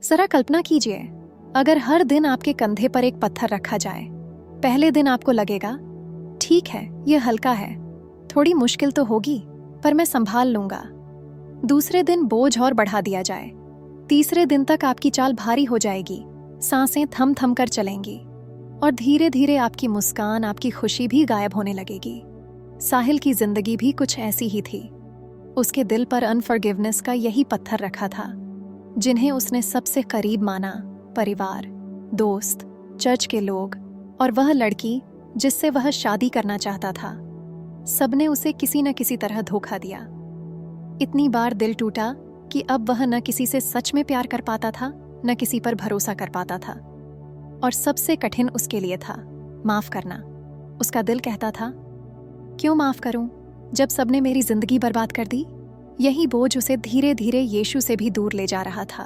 जरा कल्पना कीजिए, अगर हर दिन आपके कंधे पर एक पत्थर रखा जाए। पहले दिन आपको लगेगा, ठीक है, ये हल्का है, थोड़ी मुश्किल तो होगी, पर मैं संभाल लूंगा। दूसरे दिन बोझ और बढ़ा दिया जाए। तीसरे दिन तक आपकी चाल भारी हो जाएगी, सांसें थम थम कर चलेंगी, और धीरे धीरे आपकी मुस्कान, आपकी खुशी भी गायब होने लगेगी। साहिल की जिंदगी भी कुछ ऐसी ही थी। उसके दिल पर अनफॉरगिवनेस का यही पत्थर रखा था। जिन्हें उसने सबसे करीब माना, परिवार, दोस्त, चर्च के लोग, और वह लड़की जिससे वह शादी करना चाहता था, सबने उसे किसी न किसी तरह धोखा दिया। इतनी बार दिल टूटा कि अब वह न किसी से सच में प्यार कर पाता था, न किसी पर भरोसा कर पाता था। और सबसे कठिन उसके लिए था माफ करना। उसका दिल कहता था, क्यों माफ करूं जब सबने मेरी जिंदगी बर्बाद कर दी। यही बोझ उसे धीरे धीरे यीशु से भी दूर ले जा रहा था।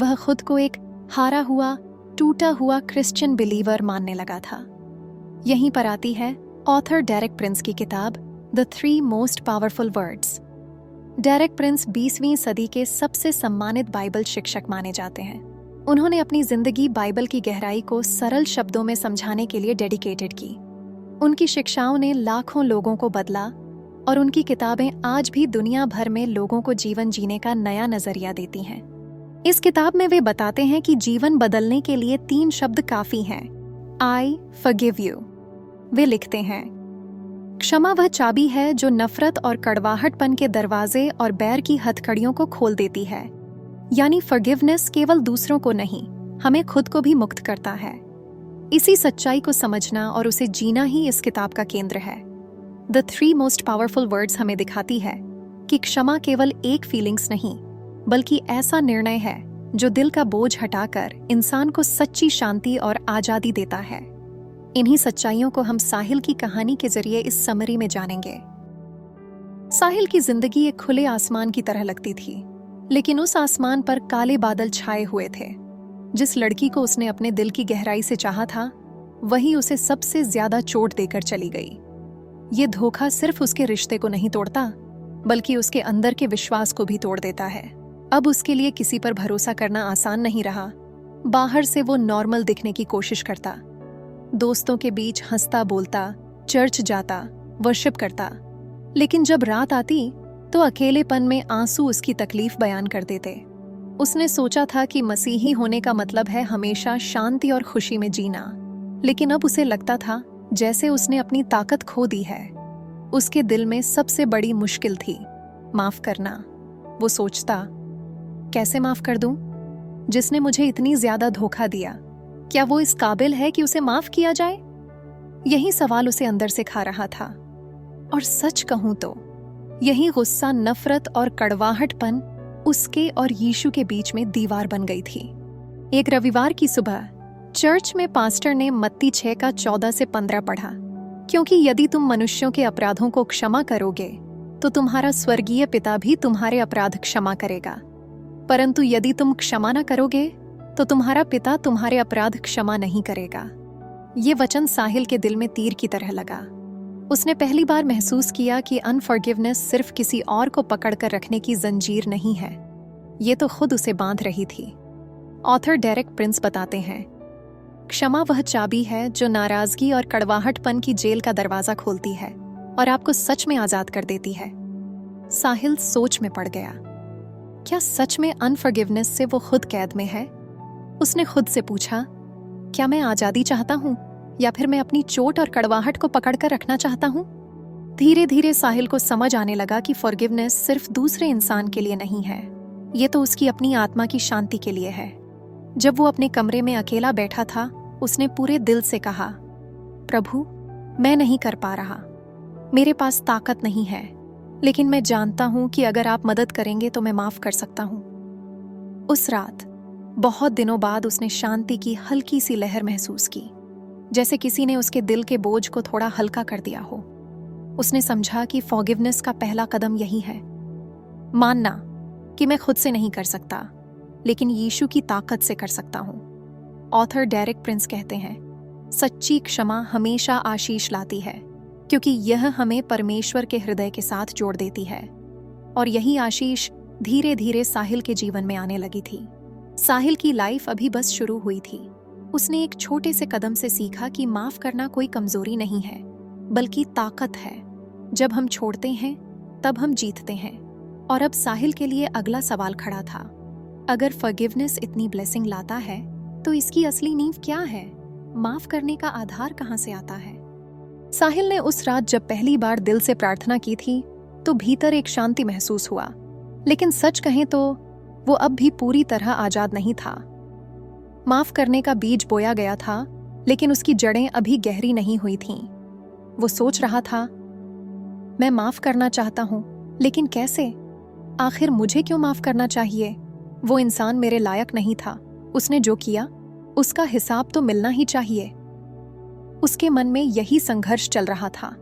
वह खुद को एक हारा हुआ, टूटा हुआ क्रिश्चियन बिलीवर मानने लगा था। यहीं पर आती है ऑथर डेरेक प्रिंस की किताब the 3 most powerful words. Derek Prince 20वीं सदी के सबसे सम्मानित बाइबल शिक्षक माने जाते हैं। उन्होंने अपनी जिंदगी बाइबल की गहराई को सरल शब्दों में समझाने के लिए डेडिकेटेड की। उनकी शिक्षाओं ने लाखों लोगों को बदला, और उनकी किताबें आज भी दुनिया भर में लोगों को जीवन जीने का नया नजरिया देती हैं। इस किताब में वे बताते हैं कि जीवन बदलने के लिए 3 शब्द काफी हैं। I forgive you. वे लिखते हैं, क्षमा वह चाबी है जो नफरत और कड़वाहटपन के दरवाजे और बैर की हथकड़ियों को खोल देती है। यानी फॉरगिवनेस केवल दूसरों को नहीं, हमें खुद को भी मुक्त करता है। इसी सच्चाई को समझना और उसे जीना ही इस किताब का केंद्र है। द 3 मोस्ट पावरफुल वर्ड्स हमें दिखाती है कि क्षमा केवल एक फीलिंग्स नहीं, बल्कि ऐसा निर्णय है जो दिल का बोझ हटाकर इंसान को सच्ची शांति और आजादी देता है। इन्हीं सच्चाइयों को हम साहिल की कहानी के जरिए इस समरी में जानेंगे। साहिल की जिंदगी एक खुले आसमान की तरह लगती थी, लेकिन उस आसमान पर काले बादल छाए हुए थे। जिस लड़की को उसने अपने दिल की गहराई से चाहा था, वही उसे सबसे ज्यादा चोट देकर चली गई। ये धोखा सिर्फ उसके रिश्ते को नहीं तोड़ता, बल्कि उसके अंदर के विश्वास को भी तोड़ देता है। अब उसके लिए किसी पर भरोसा करना आसान नहीं रहा। बाहर से वो नॉर्मल दिखने की कोशिश करता, दोस्तों के बीच हंसता बोलता, चर्च जाता, वर्शिप करता, लेकिन जब रात आती तो अकेलेपन में आंसू उसकी तकलीफ बयान कर देते। उसने सोचा था कि मसीही होने का मतलब है हमेशा शांति और खुशी में जीना, लेकिन अब उसे लगता था जैसे उसने अपनी ताकत खो दी है। उसके दिल में सबसे बड़ी मुश्किल थी माफ करना। वो सोचता, कैसे माफ कर दूं? जिसने मुझे इतनी ज्यादा धोखा दिया, क्या वो इस काबिल है कि उसे माफ किया जाए? यही सवाल उसे अंदर से खा रहा था। और सच कहूं तो यही गुस्सा, नफरत और कड़वाहटपन उसके और यीशु के बीच में दीवार बन गई थी। एक रविवार की सुबह चर्च में पास्टर ने मत्ती 6 का 14 से 15 पढ़ा, क्योंकि यदि तुम मनुष्यों के अपराधों को क्षमा करोगे तो तुम्हारा स्वर्गीय पिता भी तुम्हारे अपराध क्षमा करेगा, परंतु यदि तुम क्षमा न करोगे तो तुम्हारा पिता तुम्हारे अपराध क्षमा नहीं करेगा। ये वचन साहिल के दिल में तीर की तरह लगा। उसने पहली बार महसूस किया कि अनफॉरगिवनेस सिर्फ किसी और को पकड़कर रखने की जंजीर नहीं है, ये तो खुद उसे बांध रही थी। ऑथर डेरेक प्रिंस बताते हैं, क्षमा वह चाबी है जो नाराजगी और कड़वाहटपन की जेल का दरवाजा खोलती है और आपको सच में आजाद कर देती है। साहिल सोच में पड़ गया, क्या सच में अनफॉरगिवनेस से वो खुद कैद में है? उसने खुद से पूछा, क्या मैं आजादी चाहता हूं या फिर मैं अपनी चोट और कड़वाहट को पकड़कर रखना चाहता हूं? धीरे धीरे साहिल को समझ आने लगा कि फॉरगिवनेस सिर्फ दूसरे इंसान के लिए नहीं है, ये तो उसकी अपनी आत्मा की शांति के लिए है। जब वो अपने कमरे में अकेला बैठा था, उसने पूरे दिल से कहा, प्रभु, मैं नहीं कर पा रहा, मेरे पास ताकत नहीं है, लेकिन मैं जानता हूं कि अगर आप मदद करेंगे तो मैं माफ कर सकता हूं। उस रात बहुत दिनों बाद उसने शांति की हल्की सी लहर महसूस की, जैसे किसी ने उसके दिल के बोझ को थोड़ा हल्का कर दिया हो। उसने समझा कि फॉरगिवनेस का पहला कदम यही है, मानना कि मैं खुद से नहीं कर सकता, लेकिन यीशु की ताकत से कर सकता हूं। ऑथर डेरेक प्रिंस कहते हैं, सच्ची क्षमा हमेशा आशीष लाती है, क्योंकि यह हमें परमेश्वर के हृदय के साथ जोड़ देती है। और यही आशीष धीरे धीरे साहिल के जीवन में आने लगी थी। साहिल की लाइफ अभी बस शुरू हुई थी। उसने एक छोटे से कदम से सीखा कि माफ करना कोई कमजोरी नहीं है, बल्कि ताकत है। जब हम छोड़ते हैं तब हम जीतते हैं। और अब साहिल के लिए अगला सवाल खड़ा था। अगर फॉरगिवनेस इतनी ब्लेसिंग लाता है तो इसकी असली नींव क्या है? माफ करने का आधार कहाँ से आता है? साहिल ने उस रात जब पहली बार दिल से प्रार्थना की थी तो भीतर एक शांति महसूस हुआ, लेकिन सच कहें तो वो अब भी पूरी तरह आजाद नहीं था। माफ करने का बीज बोया गया था, लेकिन उसकी जड़ें अभी गहरी नहीं हुई थीं। वो सोच रहा था, मैं माफ करना चाहता हूं, लेकिन कैसे? आखिर मुझे क्यों माफ करना चाहिए? वो इंसान मेरे लायक नहीं था। उसने जो किया उसका हिसाब तो मिलना ही चाहिए। उसके मन में यही संघर्ष चल रहा था।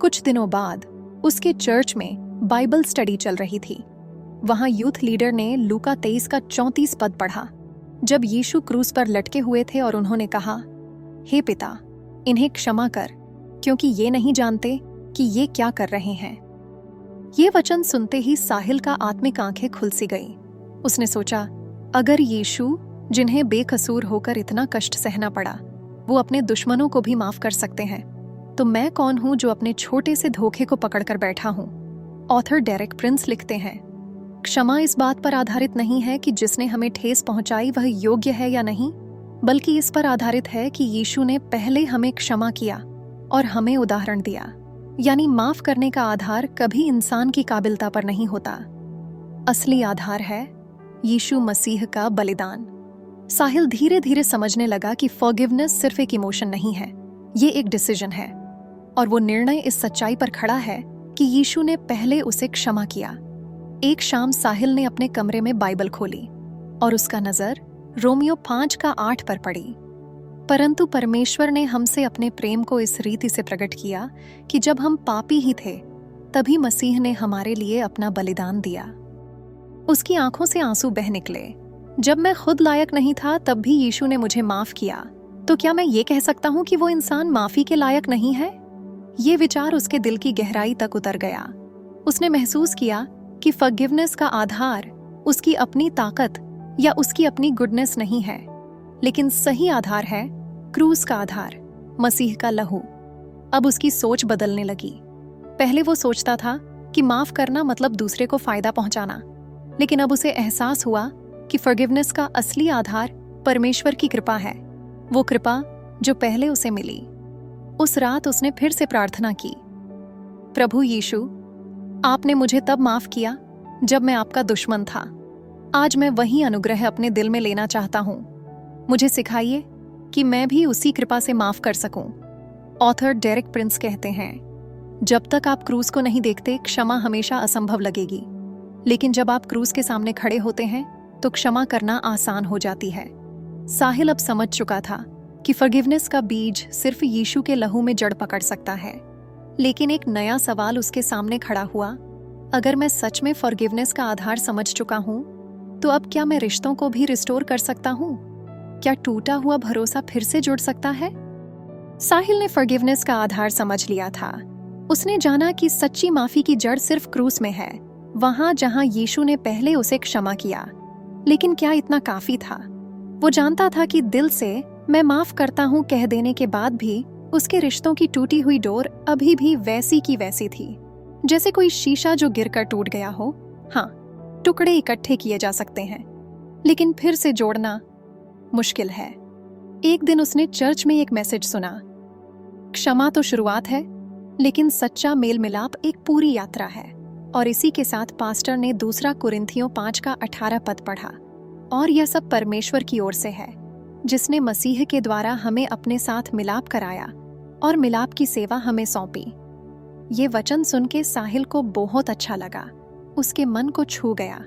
कुछ दिनों बाद उसके चर्च में बाइबल स्टडी चल रही थी। वहां यूथ लीडर ने लूका 23 का 34 पद पढ़ा, जब यीशु क्रूस पर लटके हुए थे और उन्होंने कहा, हे पिता, इन्हें क्षमा कर, क्योंकि ये नहीं जानते कि ये क्या कर रहे हैं। ये वचन सुनते ही साहिल का आत्मिक आंखें खुल सी गई। उसने सोचा, अगर यीशु, जिन्हें बेकसूर होकर इतना कष्ट सहना पड़ा, वो अपने दुश्मनों को भी माफ कर सकते हैं, तो मैं कौन हूं जो अपने छोटे से धोखे को पकड़कर बैठा हूं? ऑथर डेरेक प्रिंस लिखते हैं, क्षमा इस बात पर आधारित नहीं है कि जिसने हमें ठेस पहुंचाई वह योग्य है या नहीं, बल्कि इस पर आधारित है कि यीशु ने पहले हमें क्षमा किया और हमें उदाहरण दिया। यानी माफ करने का आधार कभी इंसान की काबिलता पर नहीं होता। असली आधार है यीशु मसीह का बलिदान। साहिल धीरे धीरे समझने लगा कि फॉरगिवनेस सिर्फ एक इमोशन नहीं है, ये एक डिसीजन है। और वो निर्णय इस सच्चाई पर खड़ा है कि यीशु ने पहले उसे क्षमा किया। एक शाम साहिल ने अपने कमरे में बाइबल खोली और उसका नजर रोमियो 5:8 पर पड़ी। परंतु परमेश्वर ने हमसे अपने प्रेम को इस रीति से प्रकट किया कि जब हम पापी ही थे, तभी मसीह ने हमारे लिए अपना बलिदान दिया। उसकी आंखों से आंसू बह निकले। जब मैं खुद लायक नहीं था तब भी यीशु ने मुझे माफ किया, तो क्या मैं ये कह सकता हूँ कि वो इंसान माफी के लायक नहीं है? ये विचार उसके दिल की गहराई तक उतर गया। उसने महसूस किया कि फॉरगिवनेस का आधार उसकी अपनी ताकत या उसकी अपनी गुडनेस नहीं है, लेकिन सही आधार है क्रूस का आधार, मसीह का लहू। अब उसकी सोच बदलने लगी। पहले वो सोचता था कि माफ करना मतलब दूसरे को फायदा पहुंचाना, लेकिन अब उसे एहसास हुआ कि फॉरगिवनेस का असली आधार परमेश्वर की कृपा है, वो कृपा जो पहले उसे मिली। उस रात उसने फिर से प्रार्थना की, प्रभु यीशु, आपने मुझे तब माफ किया जब मैं आपका दुश्मन था। आज मैं वही अनुग्रह अपने दिल में लेना चाहता हूँ। मुझे सिखाइए कि मैं भी उसी कृपा से माफ कर सकूं। ऑथर डेरेक प्रिंस कहते हैं, जब तक आप क्रूस को नहीं देखते, क्षमा हमेशा असंभव लगेगी, लेकिन जब आप क्रूस के सामने खड़े होते हैं तो क्षमा करना आसान हो जाती है। साहिल अब समझ चुका था कि फॉरगिवनेस का बीज सिर्फ यीशु के लहू में जड़ पकड़ सकता है। लेकिन एक नया सवाल उसके सामने खड़ा हुआ, अगर मैं सच में फॉरगिवनेस का आधार समझ चुका हूं, तो अब क्या मैं रिश्तों को भी रिस्टोर कर सकता हूं? क्या टूटा हुआ भरोसा फिर से जुड़ सकता है? साहिल ने फॉरगिवनेस का आधार समझ लिया था। उसने जाना कि सच्ची माफी की जड़ सिर्फ क्रूस में है, वहां जहां यीशु ने पहले उसे क्षमा किया। लेकिन क्या इतना काफी था? वो जानता था कि दिल से मैं माफ करता हूं कह देने के बाद भी उसके रिश्तों की टूटी हुई डोर अभी भी वैसी की वैसी थी, जैसे कोई शीशा जो गिरकर टूट गया हो। हाँ, टुकड़े इकट्ठे किए जा सकते हैं, लेकिन फिर से जोड़ना मुश्किल है। एक दिन उसने चर्च में एक मैसेज सुना, क्षमा तो शुरुआत है, लेकिन सच्चा मेल मिलाप एक पूरी यात्रा है। और इसी के साथ पास्टर ने 2 कुरिन्थियों 5:18 पद पढ़ा, और यह सब परमेश्वर की ओर से है, जिसने मसीह के द्वारा हमें अपने साथ मिलाप कराया और मिलाप की सेवा हमें सौंपी। ये वचन सुन के साहिल को बहुत अच्छा लगा, उसके मन को छू गया।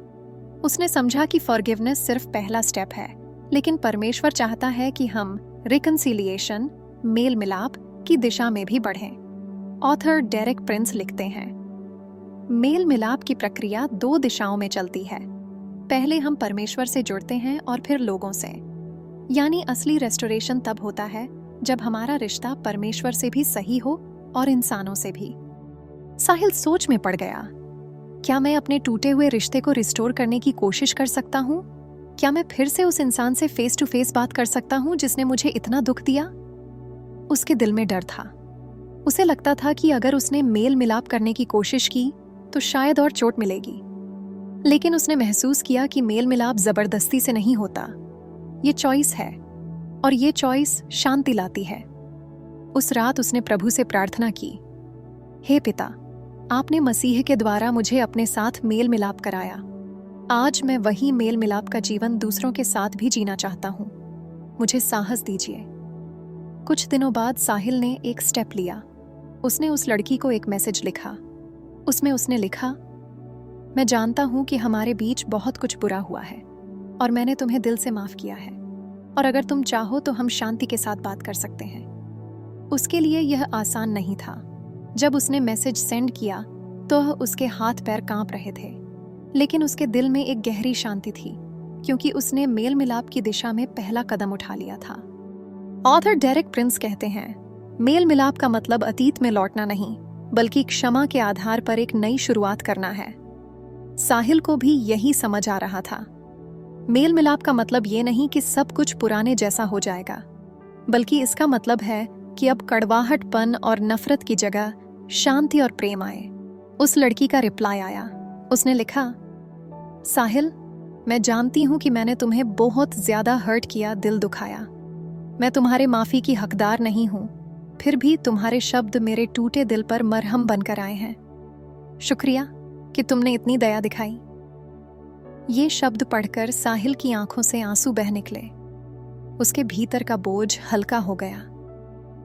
उसने समझा कि फॉरगिवनेस सिर्फ पहला स्टेप है, लेकिन परमेश्वर चाहता है कि हम रिकंसिलिएशन, मेल मिलाप की दिशा में भी बढ़ें। ऑथर डेरेक प्रिंस लिखते हैं, मेल मिलाप की प्रक्रिया 2 दिशाओं में चलती है। पहले हम परमेश्वर से जुड़ते हैं और फिर लोगों से। यानी असली रेस्टोरेशन तब होता है जब हमारा रिश्ता परमेश्वर से भी सही हो और इंसानों से भी। साहिल सोच में पड़ गया, क्या मैं अपने टूटे हुए रिश्ते को रिस्टोर करने की कोशिश कर सकता हूँ? क्या मैं फिर से उस इंसान से फेस टू फेस बात कर सकता हूँ जिसने मुझे इतना दुख दिया? उसके दिल में डर था। उसे लगता था कि अगर उसने मेल मिलाप करने की कोशिश की तो शायद और चोट मिलेगी। लेकिन उसने महसूस किया कि मेल मिलाप जबरदस्ती से नहीं होता, ये चॉइस है, और ये चॉइस शांति लाती है। उस रात उसने प्रभु से प्रार्थना की, हे पिता, आपने मसीह के द्वारा मुझे अपने साथ मेल मिलाप कराया। आज मैं वही मेल मिलाप का जीवन दूसरों के साथ भी जीना चाहता हूँ। मुझे साहस दीजिए। कुछ दिनों बाद साहिल ने एक स्टेप लिया। उसने उस लड़की को एक मैसेज लिखा। उसमें उसने लिखा, मैं जानता हूं कि हमारे बीच बहुत कुछ बुरा हुआ है और मैंने तुम्हें दिल से माफ किया है, और अगर तुम चाहो तो हम शांति के साथ बात कर सकते हैं। उसके लिए यह आसान नहीं था। जब उसने मैसेज सेंड किया तो उसके हाथ पैर कांप रहे थे, लेकिन उसके दिल में एक गहरी शांति थी, क्योंकि उसने मेल मिलाप की दिशा में पहला कदम उठा लिया था। ऑथर डेरेक प्रिंस कहते हैं, मेल मिलाप का मतलब अतीत में लौटना नहीं, बल्कि क्षमा के आधार पर एक नई शुरुआत करना है। साहिल को भी यही समझ आ रहा था। मेल मिलाप का मतलब ये नहीं कि सब कुछ पुराने जैसा हो जाएगा, बल्कि इसका मतलब है कि अब कड़वाहटपन और नफरत की जगह शांति और प्रेम आए। उस लड़की का रिप्लाई आया। उसने लिखा, साहिल, मैं जानती हूं कि मैंने तुम्हें बहुत ज्यादा हर्ट किया, दिल दुखाया। मैं तुम्हारे माफी की हकदार नहीं हूं, फिर भी तुम्हारे शब्द मेरे टूटे दिल पर मरहम बनकर आए हैं। शुक्रिया कि तुमने इतनी दया दिखाई। ये शब्द पढ़कर साहिल की आंखों से आंसू बह निकले। उसके भीतर का बोझ हल्का हो गया।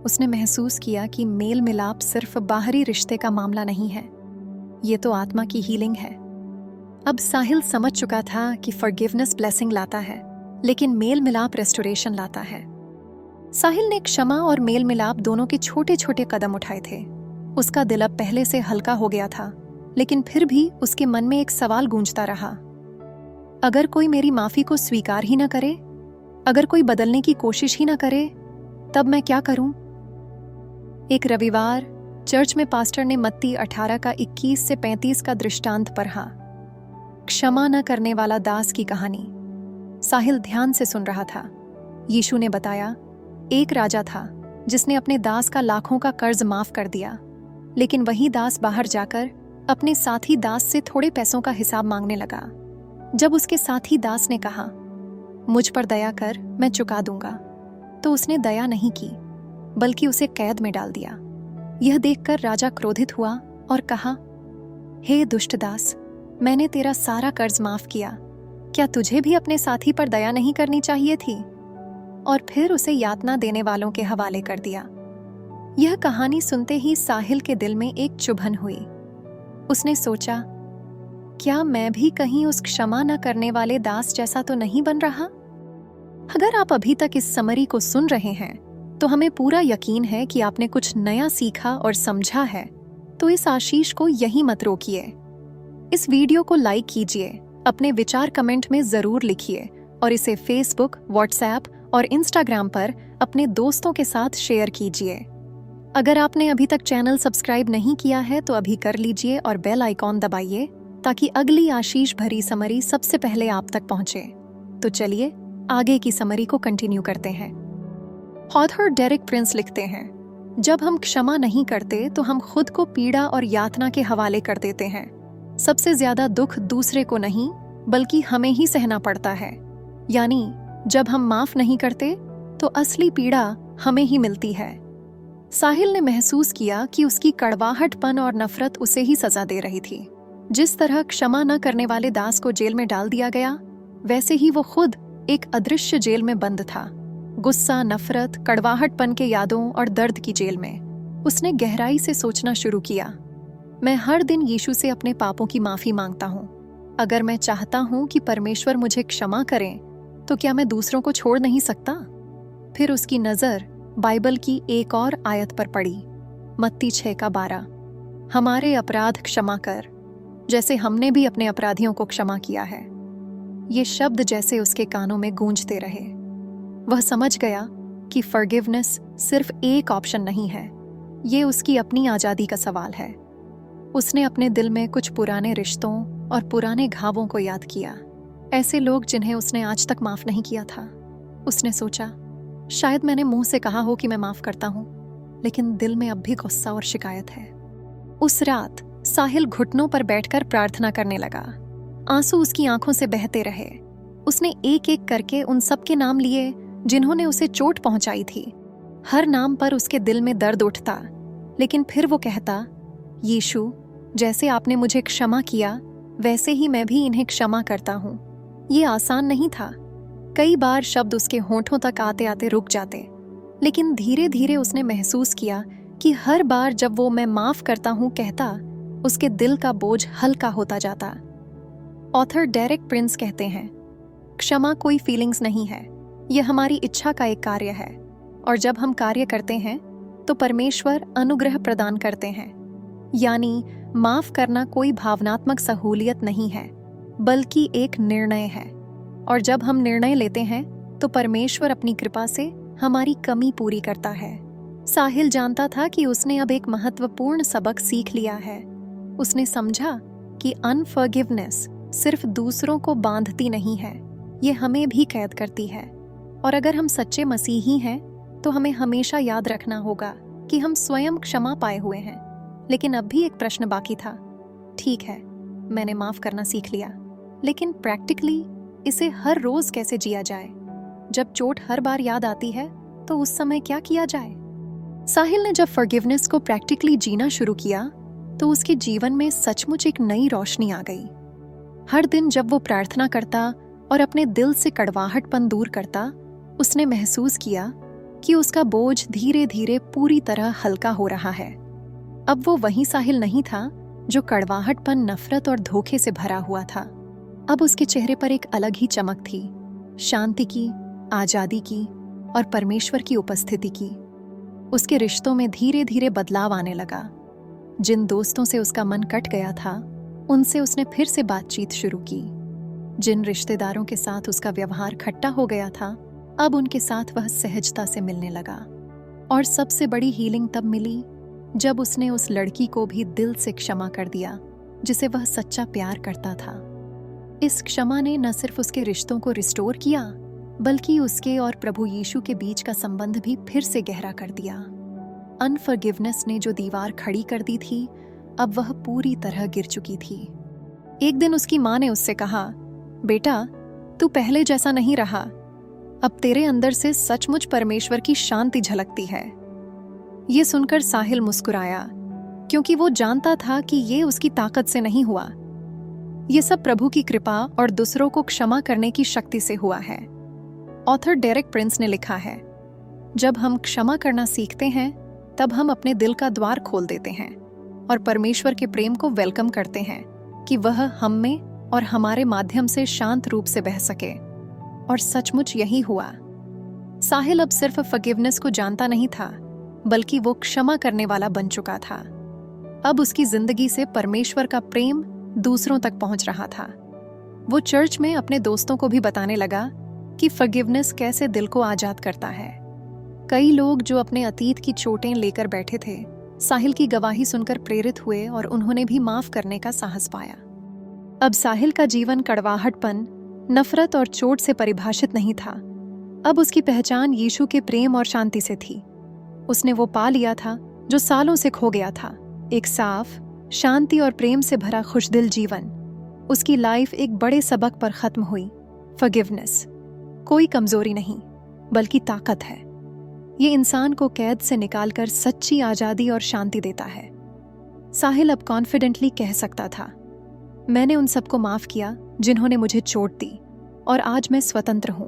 उसने महसूस किया कि मेल मिलाप सिर्फ बाहरी रिश्ते का मामला नहीं है, ये तो आत्मा की हीलिंग है। अब साहिल समझ चुका था कि फॉरगिवनेस ब्लेसिंग लाता है, लेकिन मेल मिलाप रेस्टोरेशन लाता है। साहिल ने क्षमा और मेल मिलाप दोनों के छोटे छोटे कदम उठाए थे। उसका दिल अब पहले से हल्का हो गया था, लेकिन फिर भी उसके मन में एक सवाल गूंजता रहा, अगर कोई मेरी माफी को स्वीकार ही ना करे, अगर कोई बदलने की कोशिश ही ना करे, तब मैं क्या करूं? एक रविवार चर्च में पास्टर ने मत्ती 18 का 21 से 35 का दृष्टांत पढ़ा। क्षमा न करने वाला दास की कहानी। साहिल ध्यान से सुन रहा था। यीशु ने बताया, एक राजा था जिसने अपने दास का लाखों का कर्ज माफ कर दिया, लेकिन वही दास बाहर जाकर अपने साथी दास से थोड़े पैसों का हिसाब मांगने लगा। जब उसके साथी दास ने कहा, मुझ पर दया कर, मैं चुका दूंगा, तो उसने दया नहीं की, बल्कि उसे कैद में डाल दिया। यह देखकर राजा क्रोधित हुआ और कहा, हे दुष्ट दास, मैंने तेरा सारा कर्ज माफ किया, क्या तुझे भी अपने साथी पर दया नहीं करनी चाहिए थी? और फिर उसे यातना देने वालों के हवाले कर दिया। यह कहानी सुनते ही साहिल के दिल में एक चुभन हुई। उसने सोचा, क्या मैं भी कहीं उस क्षमा न करने वाले दास जैसा तो नहीं बन रहा? अगर आप अभी तक इस समरी को सुन रहे हैं तो हमें पूरा यकीन है कि आपने कुछ नया सीखा और समझा है, तो इस आशीष को यहीं मत रोकिए। इस वीडियो को लाइक कीजिए, अपने विचार कमेंट में जरूर लिखिए और इसे फेसबुक, व्हाट्सएप और इंस्टाग्राम पर अपने दोस्तों के साथ शेयर कीजिए। अगर आपने अभी तक चैनल सब्सक्राइब नहीं किया है तो अभी कर लीजिए और बेल आइकॉन दबाइए, ताकि अगली आशीष भरी समरी सबसे पहले आप तक पहुंचे। तो चलिए आगे की समरी को कंटिन्यू करते हैं। ऑथर डेरेक प्रिंस लिखते हैं, जब हम क्षमा नहीं करते तो हम खुद को पीड़ा और यातना के हवाले कर देते हैं। सबसे ज्यादा दुख दूसरे को नहीं, बल्कि हमें ही सहना पड़ता है। यानी जब हम माफ नहीं करते तो असली पीड़ा हमें ही मिलती है। साहिल ने महसूस किया कि उसकी कड़वाहटपन और नफरत उसे ही सजा दे रही थी। जिस तरह क्षमा न करने वाले दास को जेल में डाल दिया गया, वैसे ही वो खुद एक अदृश्य जेल में बंद था। गुस्सा, नफरत, कड़वाहटपन के यादों और दर्द की जेल में। उसने गहराई से सोचना शुरू किया, मैं हर दिन यीशु से अपने पापों की माफी मांगता हूँ। अगर मैं चाहता हूँ कि परमेश्वर मुझे क्षमा करें, तो क्या मैं दूसरों को छोड़ नहीं सकता? फिर उसकी नजर बाइबल की एक और आयत पर पड़ी, मत्ती 6:12, हमारे अपराध क्षमा कर, जैसे हमने भी अपने अपराधियों को क्षमा किया है। ये शब्द जैसे उसके कानों में गूंजते रहे। वह समझ गया कि फॉरगिवनेस सिर्फ एक ऑप्शन नहीं है, ये उसकी अपनी आजादी का सवाल है। उसने अपने दिल में कुछ पुराने रिश्तों और पुराने घावों को याद किया। ऐसे लोग जिन्हें उसने आज तक माफ नहीं किया था। उसने सोचा, शायद मैंने मुंह से कहा हो कि मैं माफ करता हूं, लेकिन दिल में अब भी गुस्सा और शिकायत है। उस रात साहिल घुटनों पर बैठकर प्रार्थना करने लगा। आंसू उसकी आंखों से बहते रहे। उसने एक एक करके उन सबके नाम लिए जिन्होंने उसे चोट पहुंचाई थी। हर नाम पर उसके दिल में दर्द उठता, लेकिन फिर वो कहता, यीशु, जैसे आपने मुझे क्षमा किया वैसे ही मैं भी इन्हें क्षमा करता हूं। ये आसान नहीं था। कई बार शब्द उसके होंठों तक आते आते रुक जाते, लेकिन धीरे धीरे उसने महसूस किया कि हर बार जब वो मैं माफ करता हूं कहता, उसके दिल का बोझ हल्का होता जाता। ऑथर डेरेक प्रिंस कहते हैं, क्षमा कोई फीलिंग्स नहीं है, यह हमारी इच्छा का एक कार्य है, और जब हम कार्य करते हैं तो परमेश्वर अनुग्रह प्रदान करते हैं। यानी माफ करना कोई भावनात्मक सहूलियत नहीं है, बल्कि एक निर्णय है, और जब हम निर्णय लेते हैं तो परमेश्वर अपनी कृपा से हमारी कमी पूरी करता है। साहिल जानता था कि उसने अब एक महत्वपूर्ण सबक सीख लिया है। उसने समझा कि अनफॉरगिवनेस सिर्फ दूसरों को बांधती नहीं है, ये हमें भी कैद करती है। और अगर हम सच्चे मसीही हैं तो हमें हमेशा याद रखना होगा कि हम स्वयं क्षमा पाए हुए हैं। लेकिन अब भी एक प्रश्न बाकी था। ठीक है, मैंने माफ करना सीख लिया, लेकिन प्रैक्टिकली इसे हर रोज कैसे जिया जाए? जब चोट हर बार याद आती है तो उस समय क्या किया जाए? साहिल ने जब फॉरगिवनेस को प्रैक्टिकली जीना शुरू किया तो उसके जीवन में सचमुच एक नई रोशनी आ गई। हर दिन जब वो प्रार्थना करता और अपने दिल से कड़वाहटपन दूर करता, उसने महसूस किया कि उसका बोझ धीरे धीरे पूरी तरह हल्का हो रहा है। अब वो वही साहिल नहीं था जो कड़वाहटपन, नफरत और धोखे से भरा हुआ था। अब उसके चेहरे पर एक अलग ही चमक थी, शांति की, आजादी की और परमेश्वर की उपस्थिति की। उसके रिश्तों में धीरे धीरे बदलाव आने लगा। जिन दोस्तों से उसका मन कट गया था, उनसे उसने फिर से बातचीत शुरू की। जिन रिश्तेदारों के साथ उसका व्यवहार खट्टा हो गया था, अब उनके साथ वह सहजता से मिलने लगा। और सबसे बड़ी हीलिंग तब मिली जब उसने उस लड़की को भी दिल से क्षमा कर दिया जिसे वह सच्चा प्यार करता था। इस क्षमा ने न सिर्फ उसके रिश्तों को रिस्टोर किया, बल्कि उसके और प्रभु यीशु के बीच का संबंध भी फिर से गहरा कर दिया। अनफॉरगिवनेस ने जो दीवार खड़ी कर दी थी, अब वह पूरी तरह गिर चुकी थी। एक दिन उसकी माँ ने उससे कहा, बेटा, तू पहले जैसा नहीं रहा। अब तेरे अंदर से सचमुच परमेश्वर की शांति झलकती है। ये सुनकर साहिल मुस्कुराया, क्योंकि वो जानता था कि ये उसकी ताकत से नहीं हुआ। ये सब प्रभु की कृपा और दूसरों को क्षमा करने की शक्ति से हुआ है। ऑथर डेरेक प्रिंस ने लिखा है, जब हम क्षमा करना सीखते हैं तब हम अपने दिल का द्वार खोल देते हैं और परमेश्वर के प्रेम को वेलकम करते हैं कि वह हम में और हमारे माध्यम से शांत रूप से बह सके। और सचमुच यही हुआ। साहिल अब सिर्फ फॉरगिवनेस को जानता नहीं था, बल्कि वो क्षमा करने वाला बन चुका था। अब उसकी जिंदगी से परमेश्वर का प्रेम दूसरों तक पहुंच रहा था। वो चर्च में अपने दोस्तों को भी बताने लगा कि फॉरगिवनेस कैसे दिल को आजाद करता है। कई लोग जो अपने अतीत की चोटें लेकर बैठे थे, साहिल की गवाही सुनकर प्रेरित हुए और उन्होंने भी माफ करने का साहस पाया। अब साहिल का जीवन कड़वाहटपन, नफरत और चोट से परिभाषित नहीं था। अब उसकी पहचान यीशु के प्रेम और शांति से थी। उसने वो पा लिया था जो सालों से खो गया था, एक साफ, शांति और प्रेम से भरा खुशदिल जीवन। उसकी लाइफ एक बड़े सबक पर खत्म हुई। फॉरगिवनेस कोई कमजोरी नहीं, बल्कि ताकत है। ये इंसान को कैद से निकालकर सच्ची आजादी और शांति देता है। साहिल अब कॉन्फिडेंटली कह सकता था, मैंने उन सबको माफ किया जिन्होंने मुझे चोट दी, और आज मैं स्वतंत्र हूं।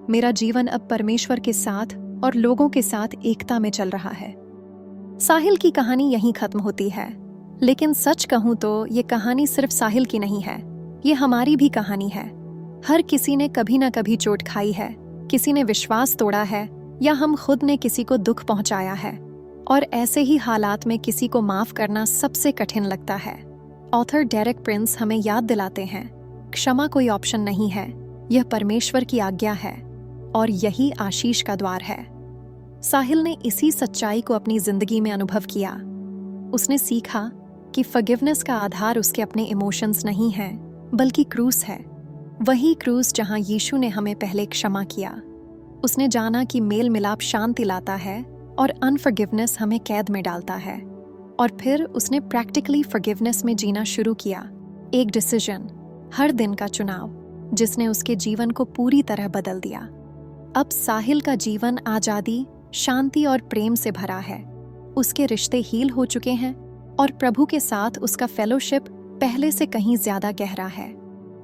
मेरा जीवन अब परमेश्वर के साथ और लोगों के साथ एकता में चल रहा है। साहिल की कहानी यहीं खत्म होती है, लेकिन सच कहूं तो ये कहानी सिर्फ साहिल की नहीं है, ये हमारी भी कहानी है। हर किसी ने कभी ना कभी चोट खाई है, किसी ने विश्वास तोड़ा है, या हम खुद ने किसी को दुख पहुंचाया है, और ऐसे ही हालात में किसी को माफ करना सबसे कठिन लगता है। ऑथर डेरेक प्रिंस हमें याद दिलाते हैं, क्षमा कोई ऑप्शन नहीं है, यह परमेश्वर की आज्ञा है, और यही आशीष का द्वार है। साहिल ने इसी सच्चाई को अपनी जिंदगी में अनुभव किया। उसने सीखा कि फॉरगिवनेस का आधार उसके अपने इमोशंस नहीं है, बल्कि क्रूस है। वही क्रूस जहां यीशु ने हमें पहले क्षमा किया। उसने जाना कि मेल मिलाप शांति लाता है और अनफॉरगिवनेस हमें कैद में डालता है, और फिर उसने प्रैक्टिकली फॉरगिवनेस में जीना शुरू किया। एक डिसीजन, हर दिन का चुनाव, जिसने उसके जीवन को पूरी तरह बदल दिया। अब साहिल का जीवन आजादी, शांति और प्रेम से भरा है। उसके रिश्ते हील हो चुके हैं और प्रभु के साथ उसका फेलोशिप पहले से कहीं ज्यादा गहरा है।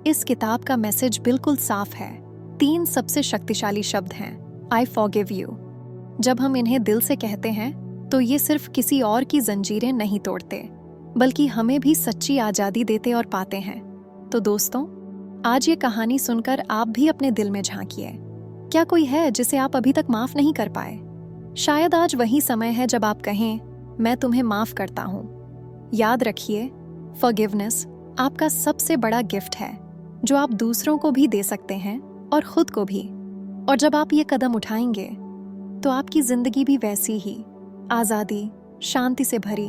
इस किताब का मैसेज बिल्कुल साफ है। 3 सबसे शक्तिशाली शब्द हैं, आई फॉरगिव यू। जब हम इन्हें दिल से कहते हैं तो ये सिर्फ किसी और की जंजीरें नहीं तोड़ते, बल्कि हमें भी सच्ची आजादी देते और पाते हैं। तो दोस्तों, आज ये कहानी सुनकर आप भी अपने दिल में झांकिए। क्या कोई है जिसे आप अभी तक माफ नहीं कर पाए? शायद आज वही समय है जब आप कहें, मैं तुम्हें माफ करता हूँ। याद रखिए, फॉरगिवनेस आपका सबसे बड़ा गिफ्ट है, जो आप दूसरों को भी दे सकते हैं और खुद को भी। और जब आप ये कदम उठाएंगे तो आपकी जिंदगी भी वैसी ही आजादी, शांति से भरी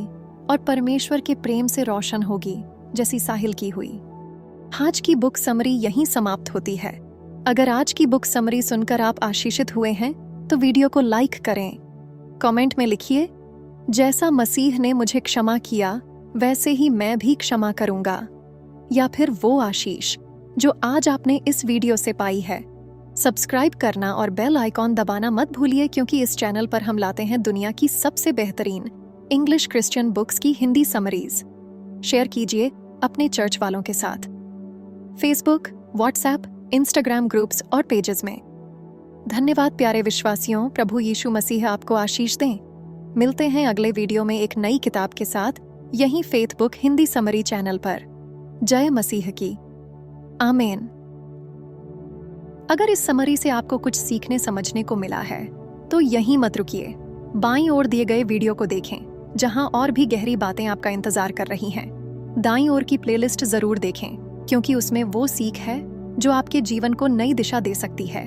और परमेश्वर के प्रेम से रोशन होगी, जैसी साहिल की हुई। आज की बुक समरी यहीं समाप्त होती है। अगर आज की बुक समरी सुनकर आप आशीषित हुए हैं तो वीडियो को लाइक करें, कमेंट में लिखिए, जैसा मसीह ने मुझे क्षमा किया वैसे ही मैं भी क्षमा करूंगा, या फिर वो आशीष जो आज आपने इस वीडियो से पाई है। सब्सक्राइब करना और बेल आइकॉन दबाना मत भूलिए, क्योंकि इस चैनल पर हम लाते हैं दुनिया की सबसे बेहतरीन इंग्लिश क्रिश्चियन बुक्स की हिंदी समरीज। शेयर कीजिए अपने चर्च वालों के साथ, फेसबुक, व्हाट्सएप, इंस्टाग्राम ग्रुप्स और पेजेस में। धन्यवाद प्यारे विश्वासियों, प्रभु यीशु मसीह आपको आशीष दें। मिलते हैं अगले वीडियो में एक नई किताब के साथ, यहीं faith book Hindi summary channel पर। जय मसीह की। आमीन। अगर इस समरी से आपको कुछ सीखने समझने को मिला है तो यहीं मत रुकिए, बाईं ओर दिए गए वीडियो को देखें, जहां और भी गहरी बातें आपका इंतजार कर रही हैं। दाईं ओर की प्लेलिस्ट जरूर देखें, क्योंकि उसमें वो सीख है जो आपके जीवन को नई दिशा दे सकती है।